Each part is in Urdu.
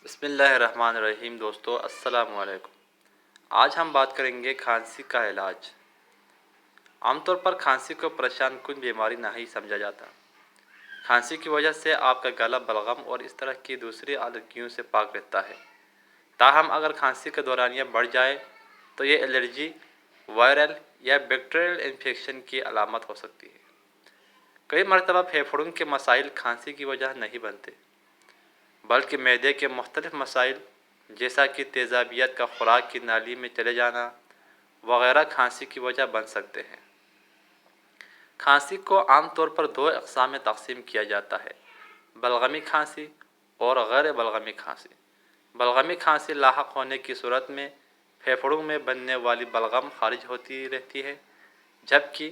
بسم اللہ الرحمن الرحیم دوستو السلام علیکم۔ آج ہم بات کریں گے کھانسی کا علاج۔ عام طور پر کھانسی کو پریشان کن بیماری نہیں سمجھا جاتا۔ کھانسی کی وجہ سے آپ کا گلا بلغم اور اس طرح کی دوسری آلودگیوں سے پاک رہتا ہے۔ تاہم اگر کھانسی کا دورانیہ بڑھ جائے تو یہ الرجی، وائرل یا بیکٹیریل انفیکشن کی علامت ہو سکتی ہے۔ کئی مرتبہ پھیپھڑوں کے مسائل کھانسی کی وجہ نہیں بنتے، بلکہ معدے کے مختلف مسائل جیسا کہ تیزابیت کا خوراک کی نالی میں چلے جانا وغیرہ کھانسی کی وجہ بن سکتے ہیں۔ کھانسی کو عام طور پر دو اقسام میں تقسیم کیا جاتا ہے: بلغمی کھانسی اور غیر بلغمی کھانسی۔ بلغمی کھانسی لاحق ہونے کی صورت میں پھیپھڑوں میں بننے والی بلغم خارج ہوتی رہتی ہے، جبکہ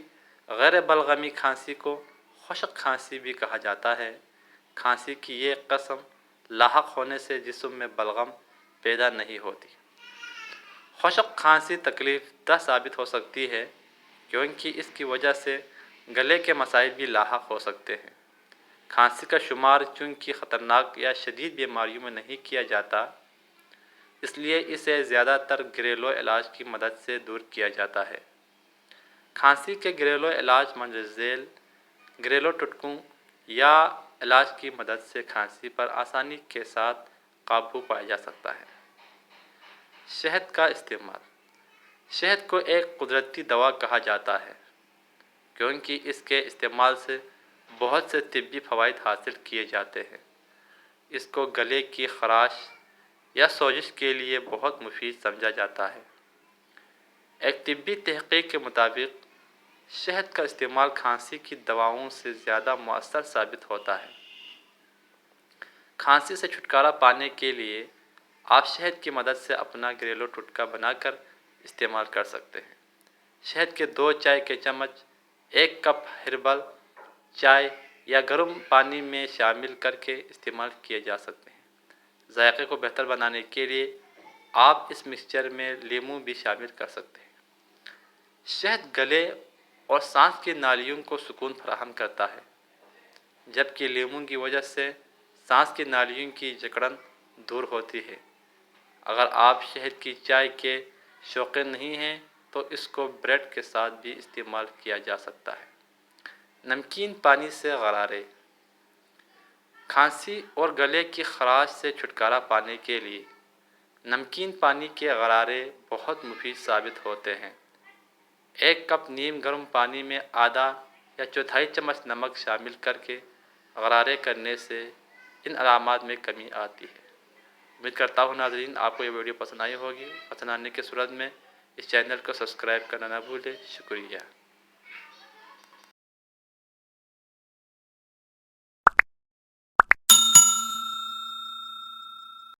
غیر بلغمی کھانسی کو خشک کھانسی بھی کہا جاتا ہے۔ کھانسی کی یہ قسم لاحق ہونے سے جسم میں بلغم پیدا نہیں ہوتی۔ خشک کھانسی تکلیف دہ ثابت ہو سکتی ہے کیونکہ اس کی وجہ سے گلے کے مسائل بھی لاحق ہو سکتے ہیں۔ کھانسی کا شمار چونکہ خطرناک یا شدید بیماریوں میں نہیں کیا جاتا، اس لیے اسے زیادہ تر گھریلو علاج کی مدد سے دور کیا جاتا ہے۔ کھانسی کے گھریلو علاج مندرجہ ذیل گھریلو ٹوٹکوں یا علاج کی مدد سے کھانسی پر آسانی کے ساتھ قابو پایا جا سکتا ہے۔ شہد کا استعمال۔ شہد کو ایک قدرتی دوا کہا جاتا ہے کیونکہ اس کے استعمال سے بہت سے طبی فوائد حاصل کیے جاتے ہیں۔ اس کو گلے کی خراش یا سوزش کے لیے بہت مفید سمجھا جاتا ہے۔ ایک طبی تحقیق کے مطابق شہد کا استعمال کھانسی کی دواؤں سے زیادہ مؤثر ثابت ہوتا ہے۔ کھانسی سے چھٹکارا پانے کے لیے آپ شہد کی مدد سے اپنا گھریلو ٹوٹکا بنا کر استعمال کر سکتے ہیں۔ شہد کے 2 چائے کے چمچ 1 کپ ہربل چائے یا گرم پانی میں شامل کر کے استعمال کیے جا سکتے ہیں۔ ذائقے کو بہتر بنانے کے لیے آپ اس مکسچر میں لیموں بھی شامل کر سکتے ہیں۔ شہد گلے اور سانس کی نالیوں کو سکون فراہم کرتا ہے، جبکہ لیموں کی وجہ سے سانس کی نالیوں کی جکڑن دور ہوتی ہے۔ اگر آپ شہد کی چائے کے شوقین نہیں ہیں تو اس کو بریڈ کے ساتھ بھی استعمال کیا جا سکتا ہے۔ نمکین پانی سے غرارے۔ کھانسی اور گلے کی خراش سے چھٹکارا پانے کے لیے نمکین پانی کے غرارے بہت مفید ثابت ہوتے ہیں۔ 1 کپ نیم گرم پانی میں آدھا یا چوتھائی چمچ نمک شامل کر کے غرارے کرنے سے ان علامات میں کمی آتی ہے۔ امید کرتا ہوں ناظرین آپ کو یہ ویڈیو پسند آئی ہوگی۔ پسند آنے کی صورت میں اس چینل کو سبسکرائب کرنا نہ بھولیں۔ شکریہ۔